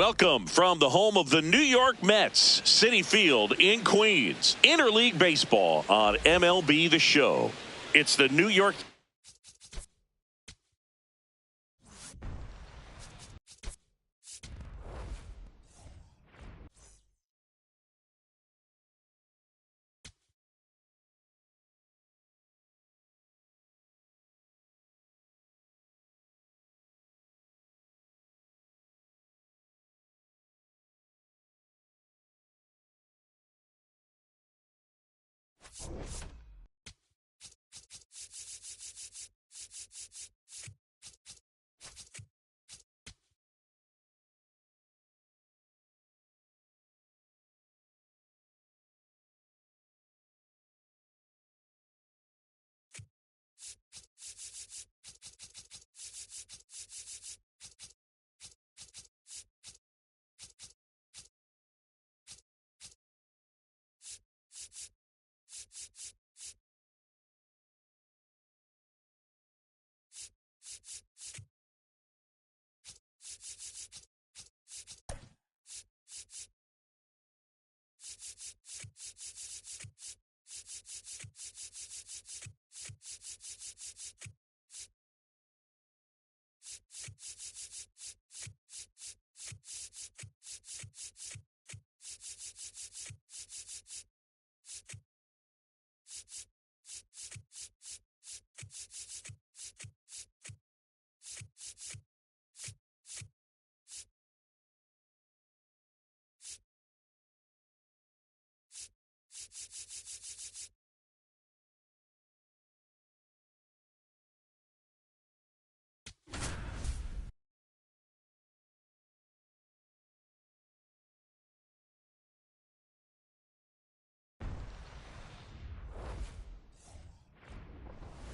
Welcome from the home of the New York Mets, Citi Field in Queens. Interleague baseball on MLB The Show. It's the New York.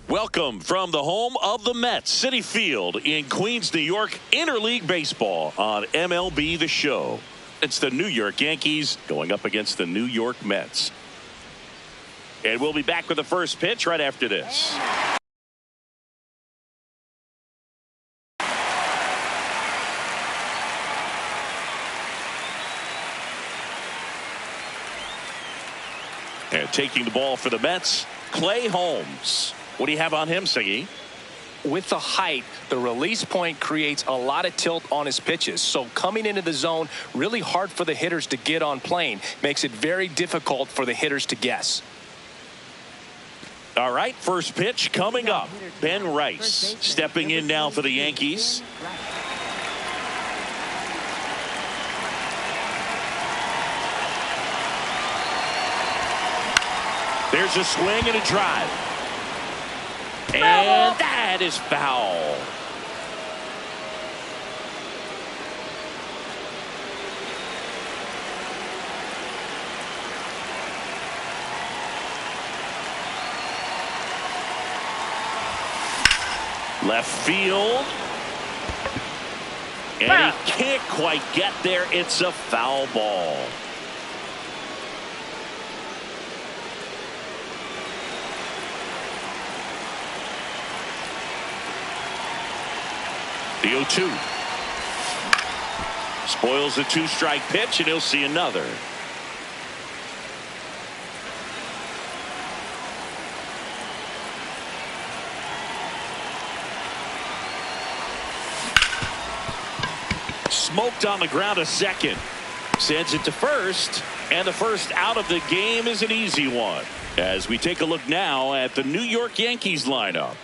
Welcome from the home of the Mets, Citi Field in Queens, New York. Interleague baseball on MLB The Show. It's the New York Yankees going up against the New York Mets. And we'll be back with the first pitch right after this. And taking the ball for the Mets, Clay Holmes. What do you have on him, Siggy? With the height, the release point creates a lot of tilt on his pitches. So coming into the zone, really hard for the hitters to get on plane. Makes it very difficult for the hitters to guess. All right, first pitch coming up. Ben Rice stepping in now for the Yankees. There's a swing and a drive. And that is foul. Left field. And he can't quite get there. It's a foul ball. The 0-2. Spoils the two-strike pitch, and he'll see another. Smoked on the ground a second. Sends it to first, and the first out of the game is an easy one. As we take a look now at the New York Yankees lineup.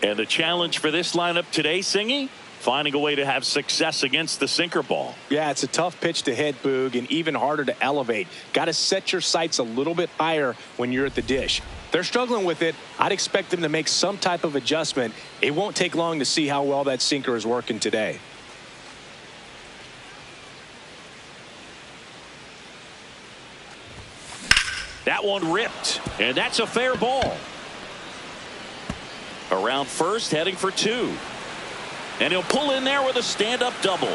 And the challenge for this lineup today, Singy? Finding a way to have success against the sinker ball. Yeah, it's a tough pitch to hit, Boog, and even harder to elevate. Got to set your sights a little bit higher when you're at the dish. They're struggling with it. I'd expect them to make some type of adjustment. It won't take long to see how well that sinker is working today. That one ripped, and that's a fair ball. Around first, heading for two. And he'll pull in there with a stand-up double.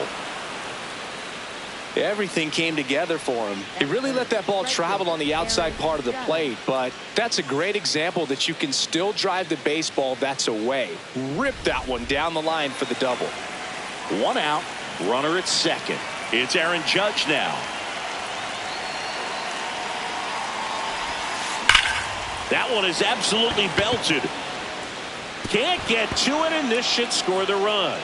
Everything came together for him. He really let that ball travel on the outside part of the plate, but that's a great example that you can still drive the baseball that's away. Rip that one down the line for the double. One out, runner at second. It's Aaron Judge now. That one is absolutely belted. Can't get to it, and this should score the run.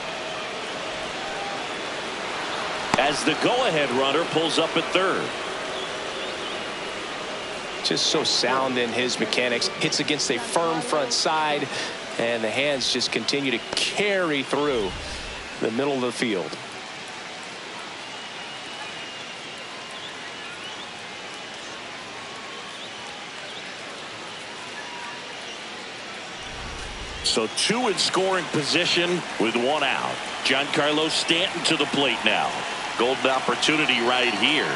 As the go-ahead runner pulls up at third. Just so sound in his mechanics. Hits against a firm front side, and the hands just continue to carry through the middle of the field. So two in scoring position with one out. Giancarlo Stanton to the plate now. Golden opportunity right here.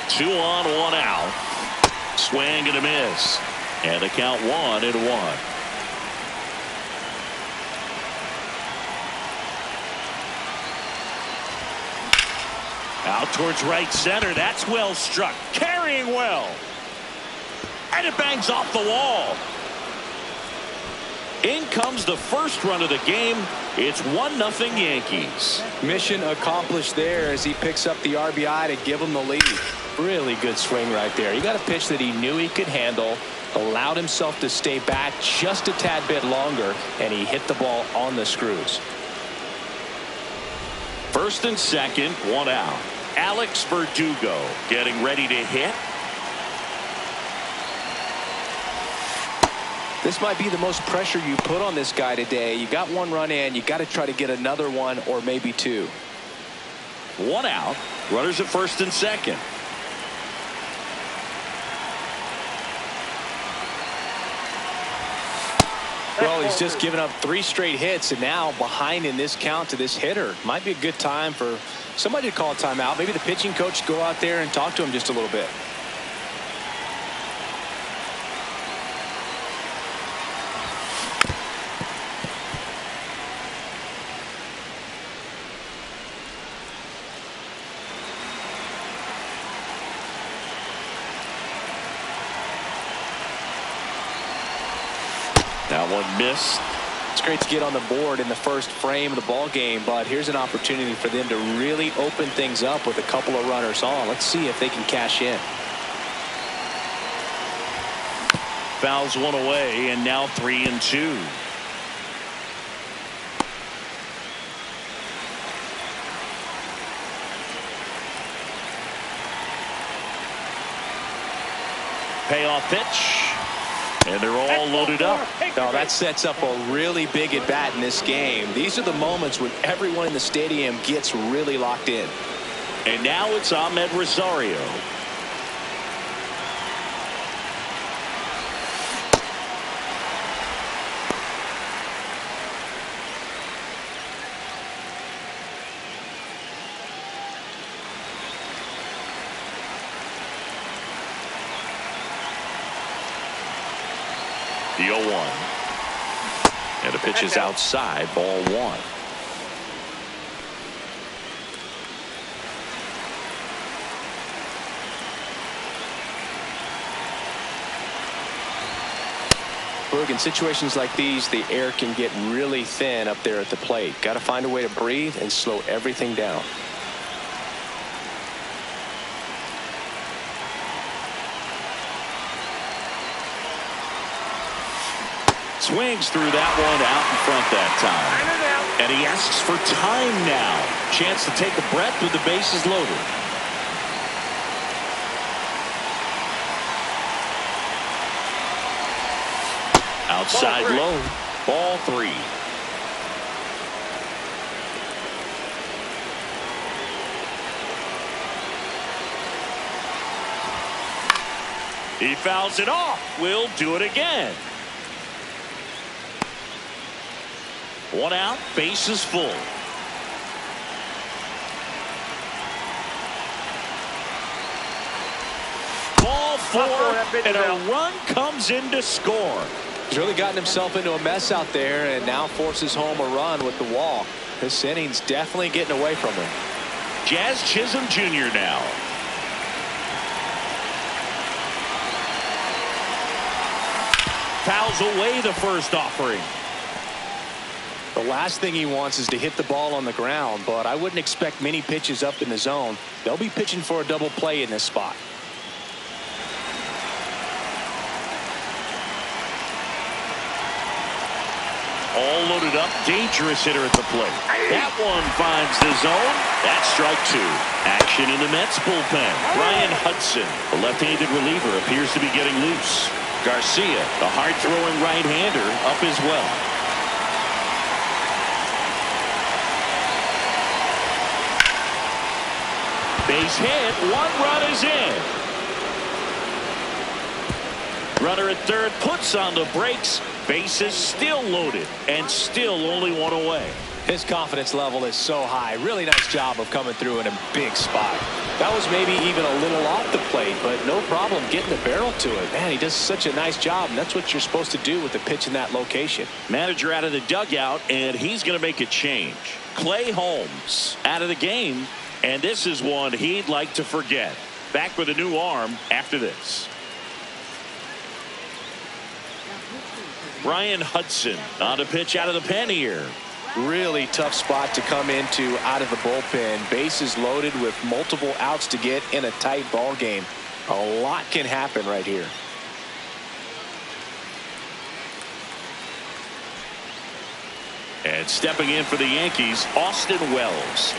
Two on, one out. Swing and a miss. And the count 1-1. Out towards right center. That's well struck. Carrying well. And it bangs off the wall. In comes the first run of the game. It's 1-0 Yankees. Mission accomplished there as he picks up the RBI to give him the lead. Really good swing right there. He got a pitch that he knew he could handle, allowed himself to stay back just a tad bit longer, and he hit the ball on the screws. First and second, one out. Alex Verdugo getting ready to hit. This might be the most pressure you put on this guy today. You got one run in, you got to try to get another one or maybe two. One out. Runners at first and second. Well, he's just given up 3 straight hits, and now behind in this count to this hitter. Might be a good time for somebody to call a timeout. Maybe the pitching coach go out there and talk to him just a little bit. That one missed. It's great to get on the board in the first frame of the ball game, but here's an opportunity for them to really open things up with a couple of runners on. Let's see if they can cash in. Fouls one away, and now 3-2. Payoff pitch. And they're all loaded up. Now that sets up a really big at bat in this game. These are the moments when everyone in the stadium gets really locked in. And now it's Ahmed Rosario. The 0-1. And the pitch is outside, ball 1. Boog, in situations like these, the air can get really thin up there at the plate. Got to find a way to breathe and slow everything down. Swings through that one out in front that time. And he asks for time now. Chance to take a breath with the bases loaded. Outside low. Ball 3. He fouls it off. We'll do it again. One out, bases full. Ball 4, and a run comes in to score. He's really gotten himself into a mess out there and now forces home a run with the walk. This inning's definitely getting away from him. Jazz Chisholm Jr. now. Fouls away the first offering. The last thing he wants is to hit the ball on the ground, but I wouldn't expect many pitches up in the zone. They'll be pitching for a double play in this spot. All loaded up, dangerous hitter at the plate. That one finds the zone. That's strike two. Action in the Mets bullpen. Ryan Hudson, the left-handed reliever, appears to be getting loose. Garcia, the hard-throwing right-hander, up as well. Base hit, one run is in. Runner at third puts on the brakes. Bases still loaded and still only one away. His confidence level is so high. Really nice job of coming through in a big spot. That was maybe even a little off the plate, but no problem getting the barrel to it. Man, he does such a nice job, and that's what you're supposed to do with the pitch in that location. Manager out of the dugout, and he's going to make a change. Clay Holmes out of the game, and this is one he'd like to forget. Back with a new arm after this. Ryan Hudson on a pitch out of the pen here. Really tough spot to come into out of the bullpen. Bases loaded with multiple outs to get in a tight ball game. A lot can happen right here. And stepping in for the Yankees, Austin Wells.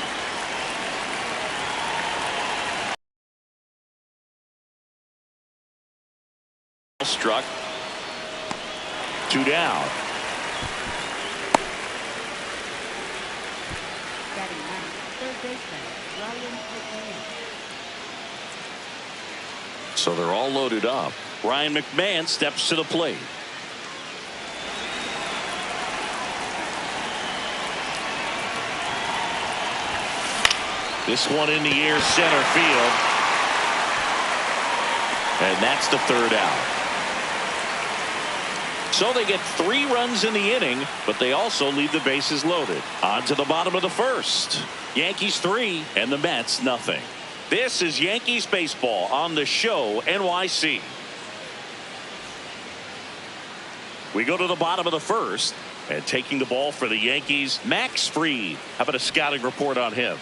Struck. Two down. So they're all loaded up. Ryan McMahon steps to the plate. This one in the air, center field. And that's the third out. So they get 3 runs in the inning, but they also leave the bases loaded. On to the bottom of the first. Yankees 3 and the Mets nothing. This is Yankees baseball on the show NYC. We go to the bottom of the first, and taking the ball for the Yankees, Max Fried. How about a scouting report on him?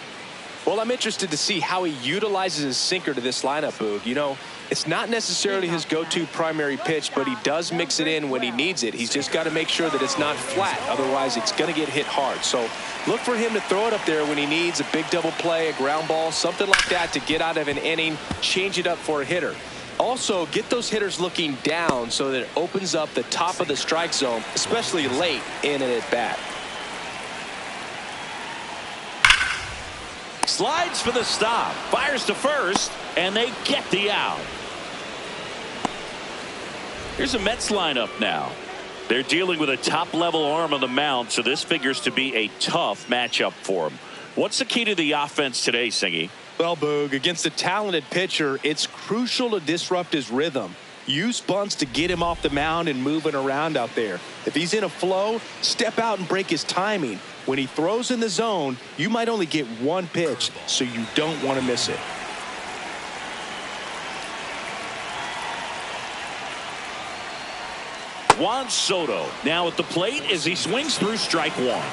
Well, I'm interested to see how he utilizes his sinker to this lineup, Boog. You know, it's not necessarily his go-to primary pitch, but he does mix it in when he needs it. He's just got to make sure that it's not flat. Otherwise, it's going to get hit hard. So look for him to throw it up there when he needs a big double play, a ground ball, something like that to get out of an inning, change it up for a hitter. Also, get those hitters looking down so that it opens up the top of the strike zone, especially late in an at-bat. Slides for the stop, fires to first, and they get the out. Here's a Mets lineup now. They're dealing with a top-level arm on the mound, so this figures to be a tough matchup for them. What's the key to the offense today, Singy? Well, Boog, against a talented pitcher, it's crucial to disrupt his rhythm. Use bunts to get him off the mound and moving around out there. If he's in a flow, step out and break his timing. When he throws in the zone, you might only get one pitch, so you don't want to miss it. Juan Soto now at the plate as he swings through strike one.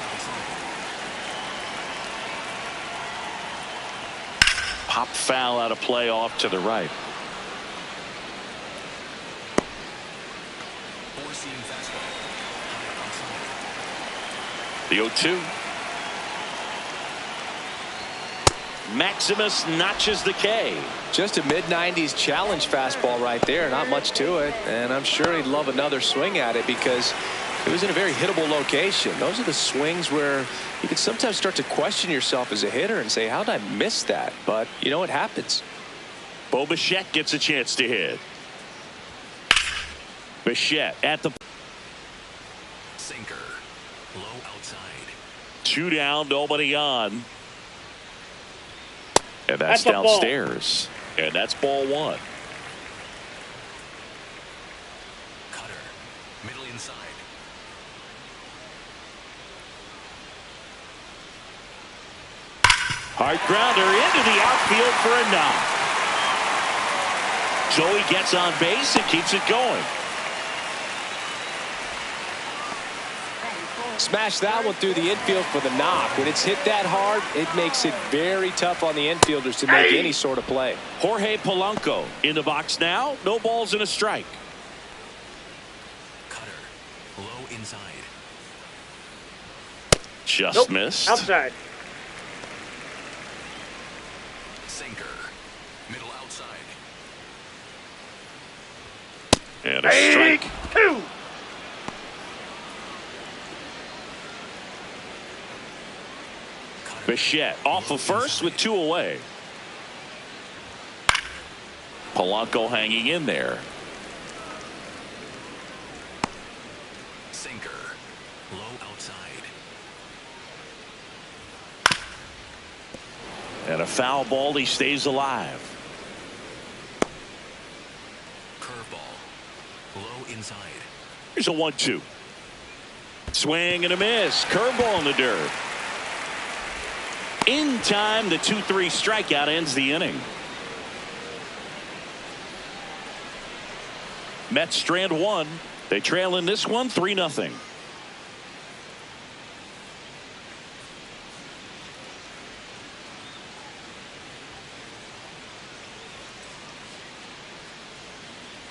Pop foul out of play off to the right. The 0-2. Maximus notches the K. Just a mid-90s challenge fastball right there. Not much to it. And I'm sure he'd love another swing at it because it was in a very hittable location. Those are the swings where you can sometimes start to question yourself as a hitter and say, how did I miss that? But, you know, it happens. Bo Bichette gets a chance to hit. Bichette at the sinker. Low outside. 2 down, nobody on. And that's downstairs. And that's ball 1. Cutter. Middle inside. Hard grounder into the outfield for a knock. Joey gets on base and keeps it going. Smash that one through the infield for the knock. When it's hit that hard, it makes it very tough on the infielders to make any sort of play. Jorge Polanco in the box now. No balls and a strike. Cutter. Low inside. Just missed. Outside. Sinker. Middle outside. And a strike. Two. Bichette off of first with 2 away. Polanco hanging in there. Sinker. Low outside. And a foul ball. He stays alive. Curveball. Low inside. Here's a 1-2. Swing and a miss. Curveball in the dirt. In time, the 2-3 strikeout ends the inning. Mets strand 1. They trail in this one 3-0.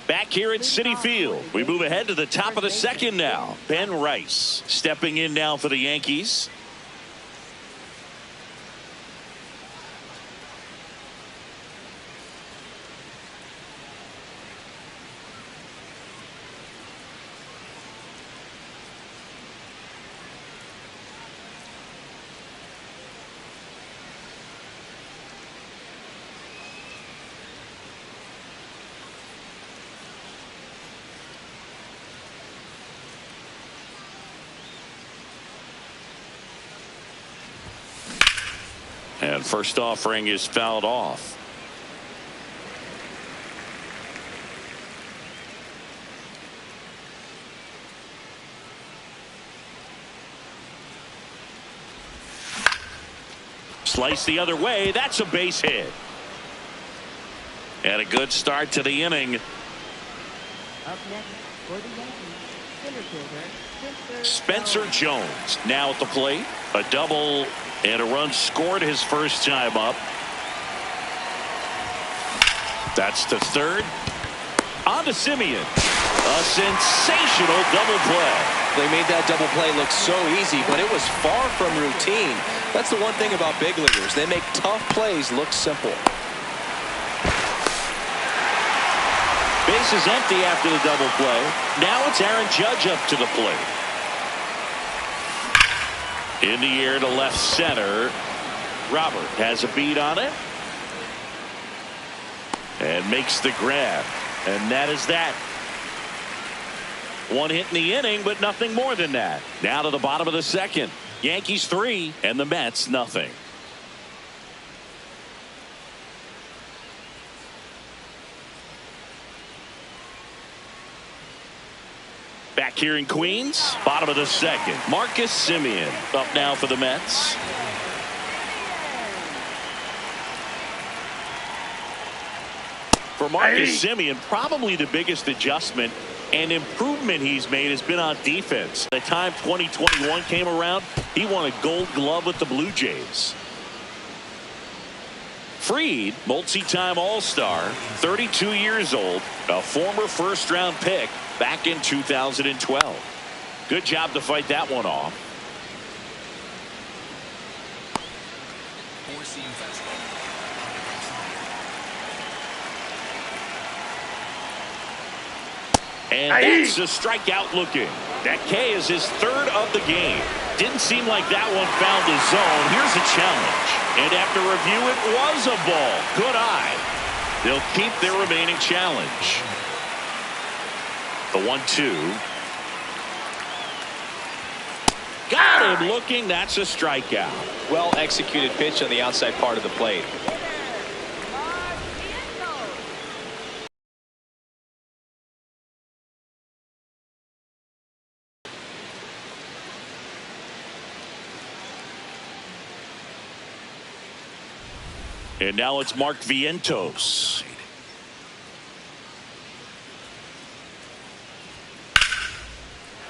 Back here at Citi Field, we move ahead to the top of the second now. Ben Rice stepping in now for the Yankees. And first offering is fouled off. Slice the other way. That's a base hit. And a good start to the inning. Up next for the Yankees, center fielder Spencer Jones now at the plate. A double and a run scored his first time up. That's the third. On to Simeon. A sensational double play. They made that double play look so easy, but it was far from routine. That's the one thing about big leaguers. They make tough plays look simple. Base is empty after the double play. Now it's Aaron Judge up to the plate. In the air to left center. Robert has a beat on it. And makes the grab. And that is that. One hit in the inning, but nothing more than that. Now to the bottom of the second. Yankees 3 and the Mets nothing. Back here in Queens, bottom of the second. Marcus Simeon up now for the Mets. For Marcus Simeon, probably the biggest adjustment and improvement he's made has been on defense. By the time 2021 came around, he won a Gold Glove with the Blue Jays. Fried, multi-time All-Star, 32 years old, a former first-round pick back in 2012. Good job to fight that one off. Four-seam fastball. And that's a strikeout looking. That K is his third of the game. Didn't seem like that one found his zone. Here's a challenge. And after review, it was a ball. Good eye. They'll keep their remaining challenge. The 1-2. Got him looking. That's a strikeout. Well executed pitch on the outside part of the plate. And now it's Mark Vientos.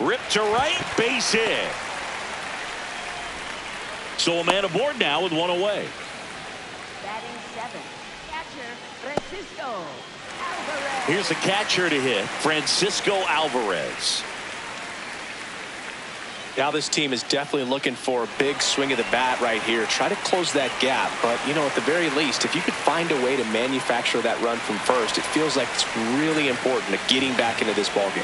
Ripped to right, base hit. So a man aboard now with one away. Batting 7th, catcher Francisco Alvarez. Here's the catcher to hit, Francisco Alvarez. Now this team is definitely looking for a big swing of the bat right here. Try to close that gap. But, you know, at the very least, if you could find a way to manufacture that run from first, it feels like it's really important to getting back into this ballgame.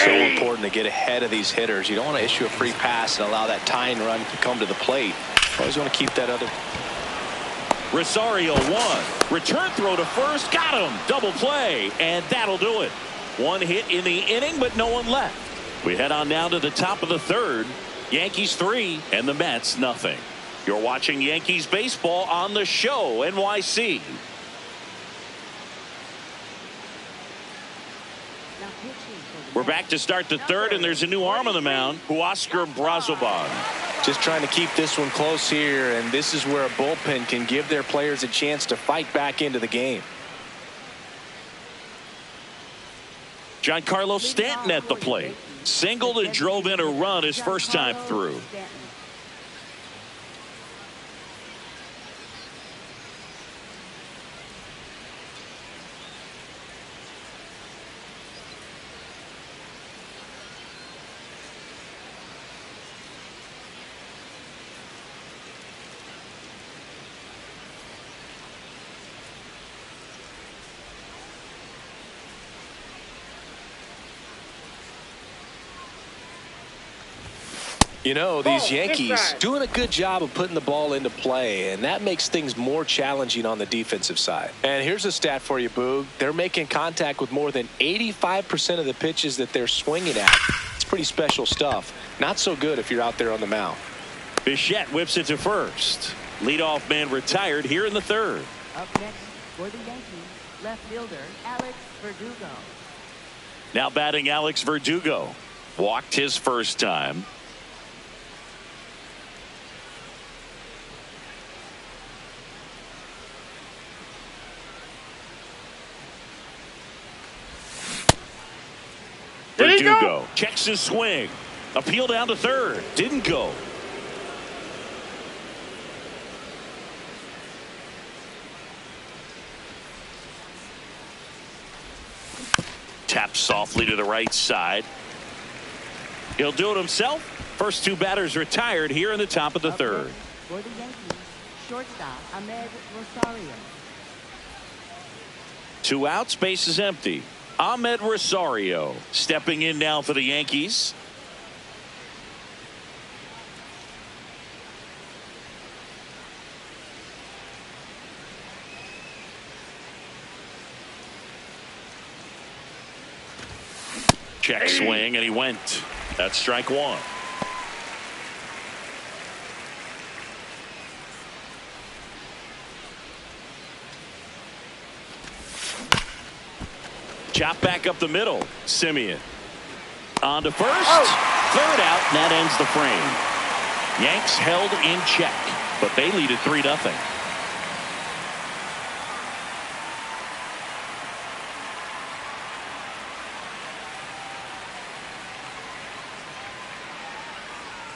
So important to get ahead of these hitters. You don't want to issue a free pass and allow that tying run to come to the plate. Always want to keep that other. Rosario one. Return throw to first. Got him. Double play. And that'll do it. One hit in the inning, but no one left. We head on now to the top of the third. Yankees 3 and the Mets nothing. You're watching Yankees baseball on the show, NYC. We're back to start the third, and there's a new arm on the mound, Huascar Brazoban. Just trying to keep this one close here, and this is where a bullpen can give their players a chance to fight back into the game. Giancarlo Stanton at the plate. Singled and drove in a run his first time through. You know, these Yankees doing a good job of putting the ball into play, and that makes things more challenging on the defensive side. And here's a stat for you, Boog. They're making contact with more than 85% of the pitches that they're swinging at. It's pretty special stuff. Not so good if you're out there on the mound. Bichette whips it to first. Leadoff man retired here in the third. Up next for the Yankees, left fielder Alex Verdugo. Now batting Alex Verdugo. Walked his first time. Verdugo checks his swing. Appeal down to third. Didn't go. Taps softly to the right side. He'll do it himself. First two batters retired here in the top of the third. For the Yankees, shortstop Ahmed Rosario. 2 outs, base is empty. Ahmed Rosario stepping in now for the Yankees. Check swing, and he went. That's strike one. Chop back up the middle. Simeon on to first. Third out, and that ends the frame. Yanks held in check, but they lead at 3-0.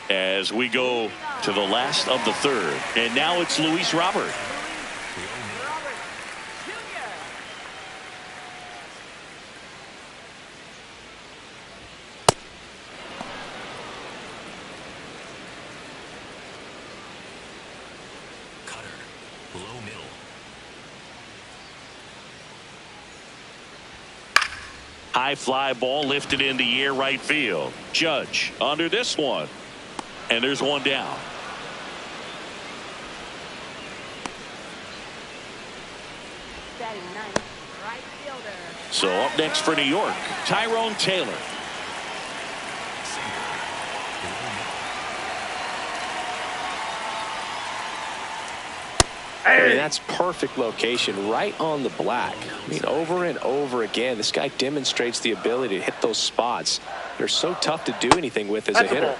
As we go to the last of the third, and now it's Luis Robert. High fly ball lifted in the air right field. Judge under this one. And there's one down. Batting 9th, right fielder. So up next for New York, Tyrone Taylor. I mean, that's perfect location right on the black. I mean, over and over again, this guy demonstrates the ability to hit those spots. They're so tough to do anything with as a hitter.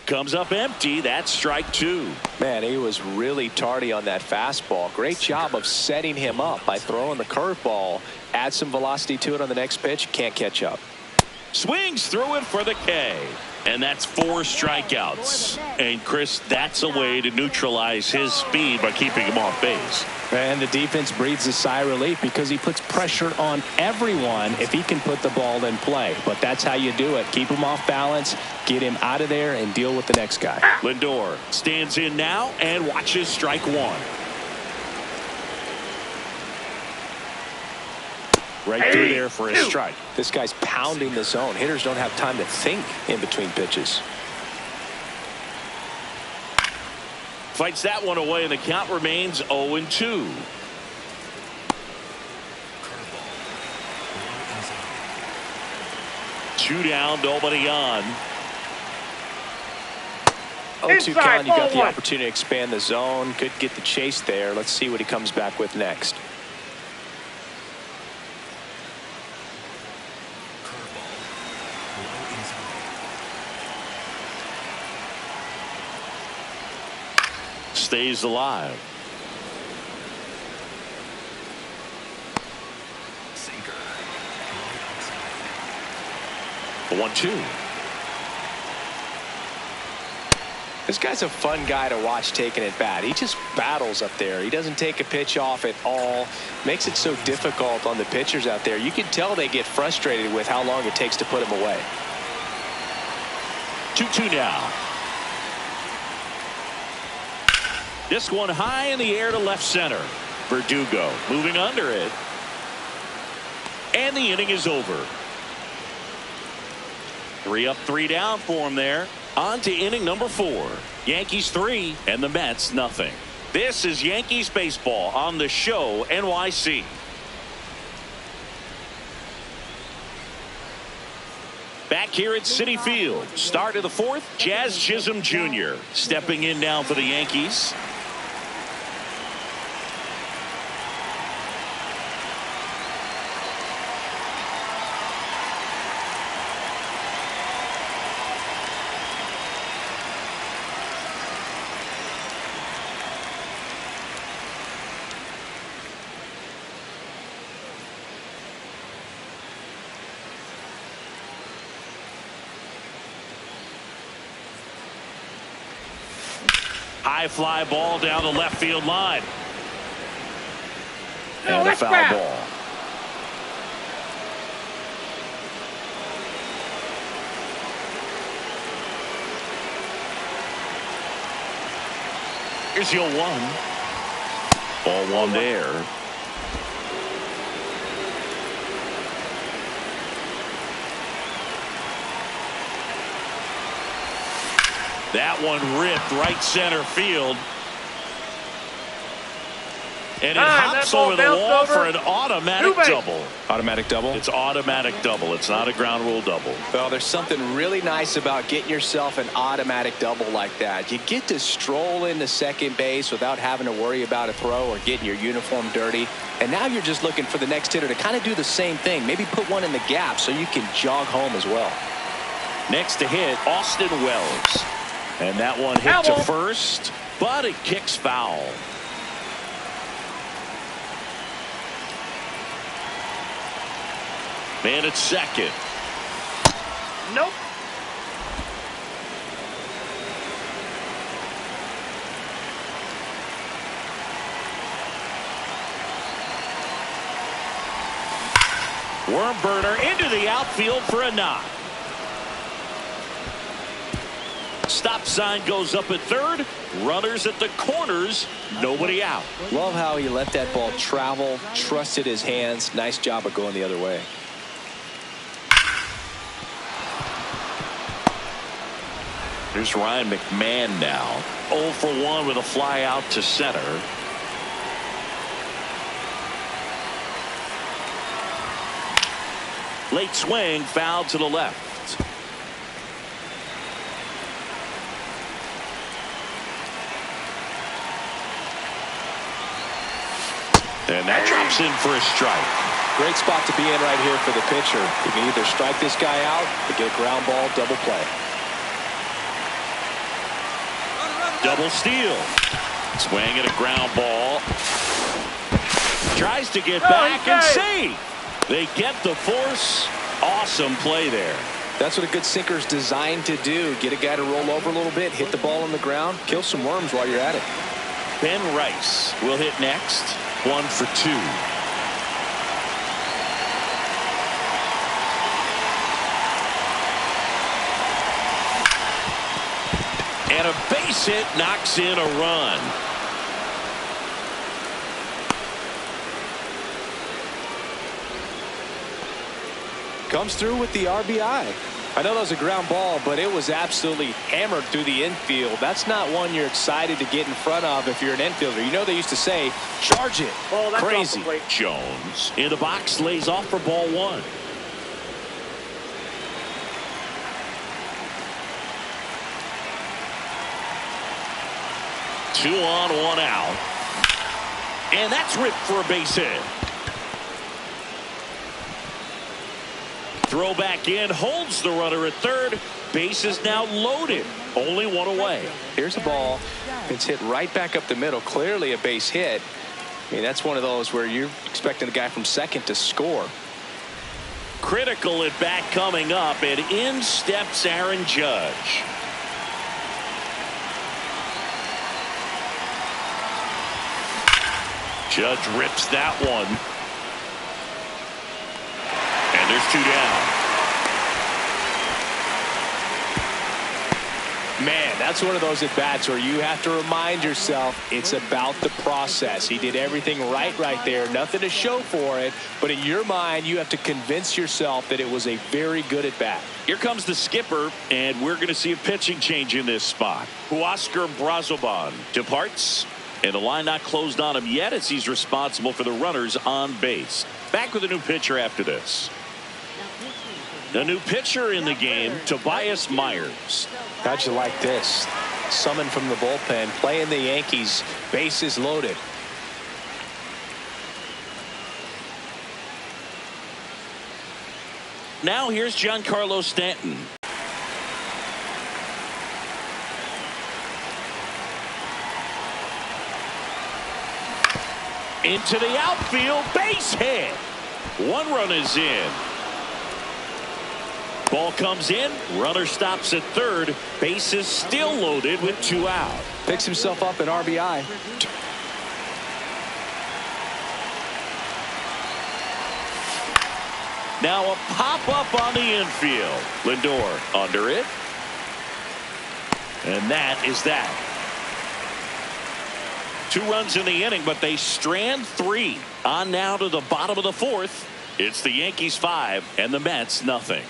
Comes up empty. That's strike two. Man, he was really tardy on that fastball. Great job of setting him up by throwing the curveball. Add some velocity to it on the next pitch. Can't catch up. Swings through it for the K. And that's 4 strikeouts. And Chris, that's a way to neutralize his speed by keeping him off base. And the defense breathes a sigh of relief because he puts pressure on everyone if he can put the ball in play. But that's how you do it. Keep him off balance, get him out of there, and deal with the next guy. Lindor stands in now and watches strike one. Right through there for a strike. This guy's pounding the zone. Hitters don't have time to think in between pitches. Fights that one away, and the count remains 0-2. Two down, nobody on. 0-2 count. You got the opportunity to expand the zone. Could get the chase there. Let's see what he comes back with next. Stays alive. Sinker. 1-2. This guy's a fun guy to watch taking it bat. He just battles up there. He doesn't take a pitch off at all. Makes it so difficult on the pitchers out there. You can tell they get frustrated with how long it takes to put him away. 2-2 now. This one high in the air to left center. Verdugo moving under it. And the inning is over. 3 up, 3 down for him there. On to inning number 4. Yankees 3 and the Mets nothing. This is Yankees baseball on the show NYC. Back here at Citi Field. Start of the 4th. Jazz Chisholm Jr. stepping in now for the Yankees. High fly ball down the left field line. And a foul ball. Here's your 1. Ball 1 there. That one ripped right center field. And it hops over the wall for an automatic double. Automatic double? It's automatic double. It's not a ground rule double. Well, there's something really nice about getting yourself an automatic double like that. You get to stroll into second base without having to worry about a throw or getting your uniform dirty. And now you're just looking for the next hitter to kind of do the same thing. Maybe put one in the gap so you can jog home as well. Next to hit, Austin Wells. And that one hit to first, but it kicks foul. Man at second. Nope. Worm burner into the outfield for a knock. Stop sign goes up at third. Runners at the corners. Nobody out. Love how he let that ball travel, trusted his hands. Nice job of going the other way. Here's Ryan McMahon now. 0 for 1 with a fly out to center. Late swing, foul to the left. And that drops in for a strike. Great spot to be in right here for the pitcher. You can either strike this guy out or get a ground ball double play. Double steal. Swing at a ground ball. Tries to get back and see. They get the force. Awesome play there. That's what a good sinker's designed to do. Get a guy to roll over a little bit, hit the ball on the ground, kill some worms while you're at it. Ben Rice will hit next. 1 for 2. And a base hit knocks in a run. Comes through with the RBI. I know that was a ground ball, but it was absolutely hammered through the infield. That's not one you're excited to get in front of if you're an infielder. You know they used to say, charge it. Oh, that's crazy. Jones in the box lays off for ball 1. Two on, 1 out. And that's ripped for a base hit. Throw back in, holds the runner at third. Base is now loaded. Only 1 away. Here's the ball. It's hit right back up the middle. Clearly a base hit. I mean, that's one of those where you're expecting the guy from second to score. Critical at bat coming up, and in steps Aaron Judge. Judge rips that one. And there's 2 down. Man, that's one of those at-bats where you have to remind yourself it's about the process. He did everything right there. Nothing to show for it. But in your mind, you have to convince yourself that it was a very good at-bat. Here comes the skipper, and we're going to see a pitching change in this spot. Huascar Brazoban departs, and the line not closed on him yet as he's responsible for the runners on base. Back with a new pitcher after this. The new pitcher in the game, Tobias Myers. How'd you like this? Summoned from the bullpen, playing the Yankees, bases loaded. Now here's Giancarlo Stanton. Into the outfield, base hit. 1 run is in. Ball comes in, runner stops at third, base is still loaded with 2 out. Picks himself up an RBI. Now a pop-up on the infield. Lindor under it. And that is that. 2 runs in the inning, but they strand 3. On now to the bottom of the 4th. It's the Yankees 5 and the Mets nothing.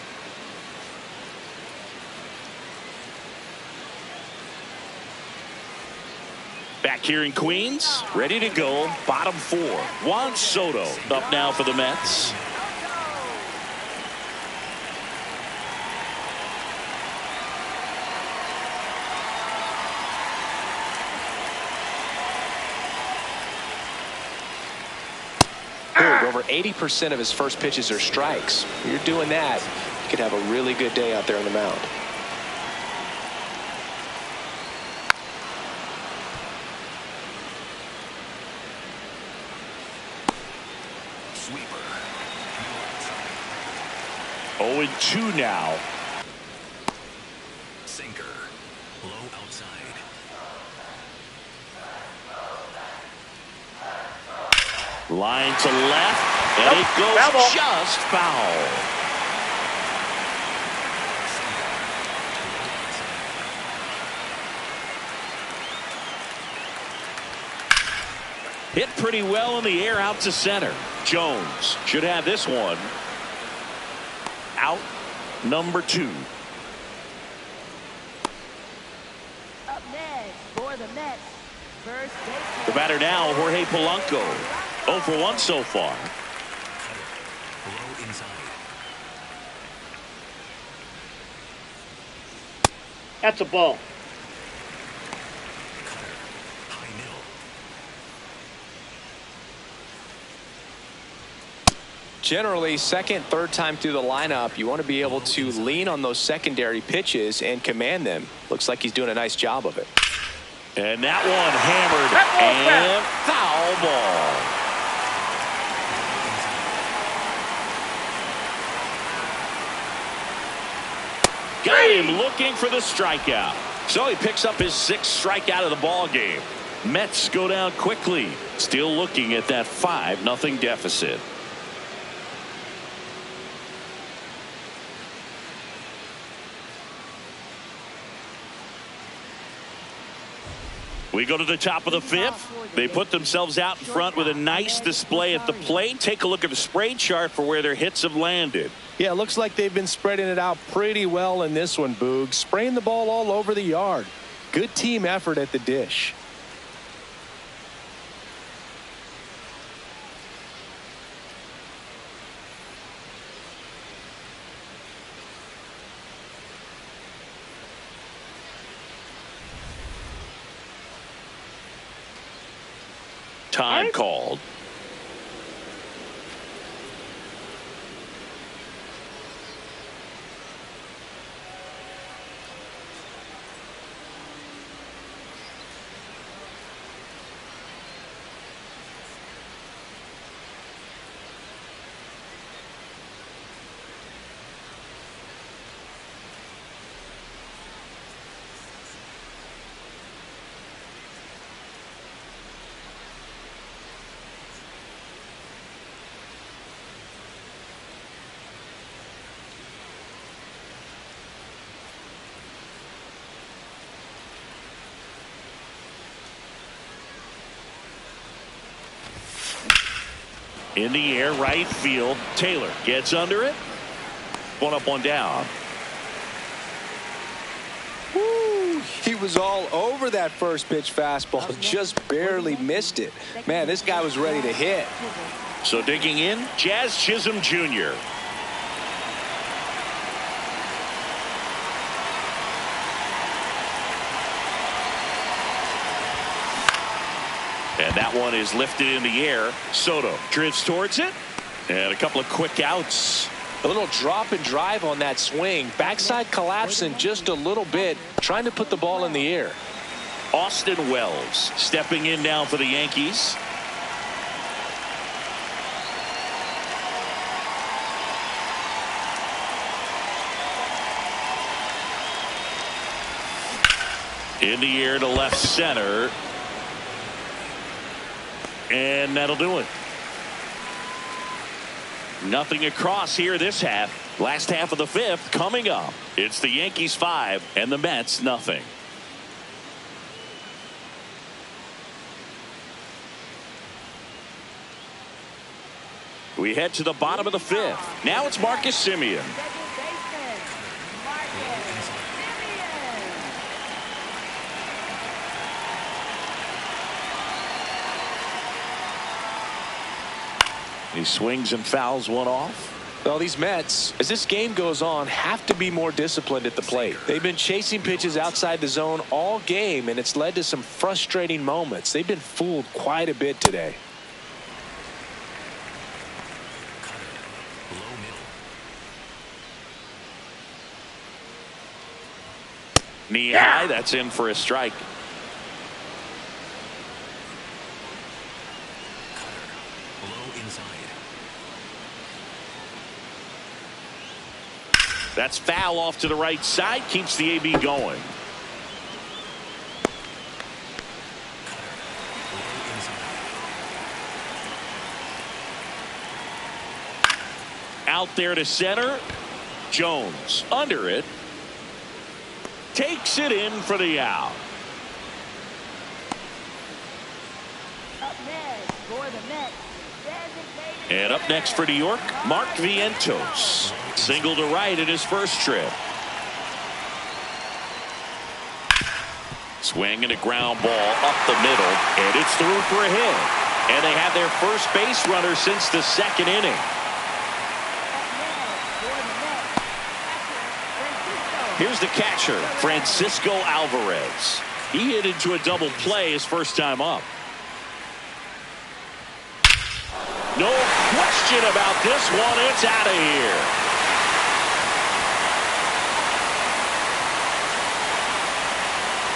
Back here in Queens, ready to go, bottom 4. Juan Soto up now for the Mets. Over 80% of his first pitches are strikes. You're doing that, you could have a really good day out there on the mound. Sweeper. 0-2 now. Sinker. Low outside. Line to left, and it goes just foul. Hit pretty well in the air out to center. Jones should have this one. Out number 2. Up next for the Mets, first baseman. The batter now, Jorge Polanco. 0 for 1 so far. Low inside. That's a ball. Cutter. High middle. Generally, second, third time through the lineup, you want to be able to lean on those secondary pitches and command them. Looks like he's doing a nice job of it. And that one hammered and foul ball. Got him looking for the strikeout. So he picks up his 6th strikeout of the ball game. Mets go down quickly. Still looking at that 5-0 deficit. We go to the top of the 5th. They put themselves out in front with a nice display at the plate. Take a look at the spray chart for where their hits have landed. Yeah, it looks like they've been spreading it out pretty well in this one, Boog. Spraying the ball all over the yard. Good team effort at the dish. Time called. In the air, right field. Taylor gets under it. One up, one down. Woo, he was all over that first pitch fastball. Just barely missed it. Man, this guy was ready to hit. So digging in, Jazz Chisholm Jr. And that one is lifted in the air. Soto drifts towards it. And a couple of quick outs. A little drop and drive on that swing. Backside collapsing just a little bit. Trying to put the ball in the air. Austin Wells stepping in now for the Yankees. In the air to left center. And that'll do it. Nothing across here this half. Last half of the 5th coming up. It's the Yankees 5 and the Mets nothing. We head to the bottom of the 5th. Now it's Marcus Semien. He swings and fouls one off. Well, these Mets, as this game goes on, have to be more disciplined at the plate. They've been chasing pitches outside the zone all game, and it's led to some frustrating moments. They've been fooled quite a bit today. Knee high, that's in for a strike. That's foul off to the right side. Keeps the AB going. Out there to center. Jones under it. Takes it in for the out. And up next for New York, Mark Vientos. Single to right in his first trip. Swing and a ground ball up the middle, and it's through for a hit. And they have their first base runner since the 2nd inning. Here's the catcher, Francisco Alvarez. He hit into a double play his first time up. No question about this one. It's out of here.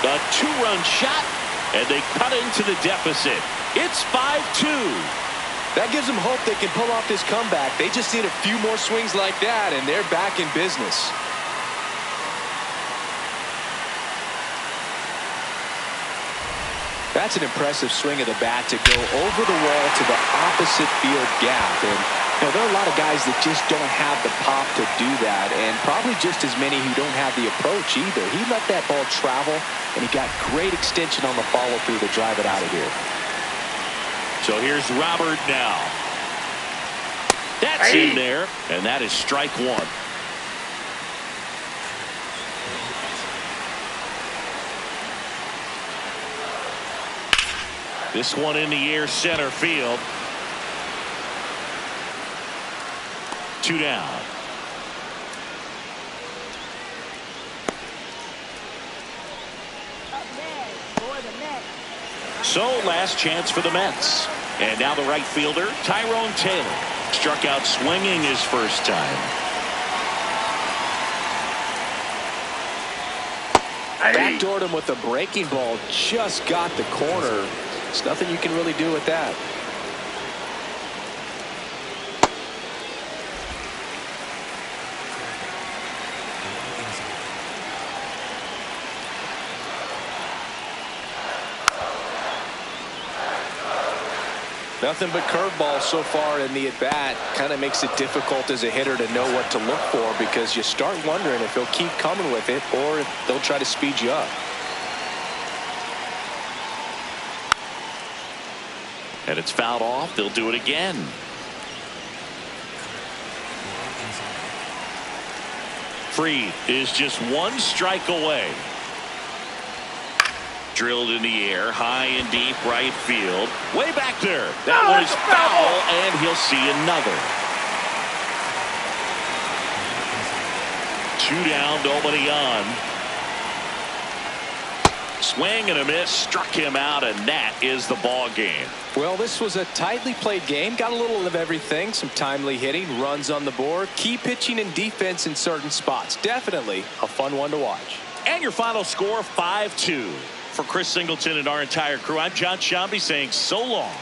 A 2-run shot And they cut into the deficit. It's 5-2. That gives them hope they can pull off this comeback. They just need a few more swings like that, and they're back in business. That's an impressive swing of the bat to go over the wall to the opposite field gap. And there are a lot of guys that just don't have the pop to do that, and probably just as many who don't have the approach either. He let that ball travel, and he got great extension on the follow-through to drive it out of here. So here's Robert now. That's in there, and that is strike one. This one in the air, center field. 2 down. So last chance for the Mets. And now the right fielder, Tyrone Taylor. Struck out swinging his first time. Backdoored him with a breaking ball. Just got the corner. There's nothing you can really do with that. Nothing but curveballs so far in the at-bat. Kind of makes it difficult as a hitter to know what to look for, because you start wondering if he'll keep coming with it or if they'll try to speed you up. And it's fouled off. They'll do it again. Fried is just one strike away. Drilled in the air, high and deep right field. Way back there. That one is foul, and he'll see another. 2 down, nobody on. Swing and a miss, struck him out, and that is the ball game. Well, this was a tightly played game. Got a little of everything. Some timely hitting, runs on the board, key pitching and defense in certain spots. Definitely a fun one to watch. And your final score, 5-2. For Chris Singleton and our entire crew, I'm John Shambi saying so long.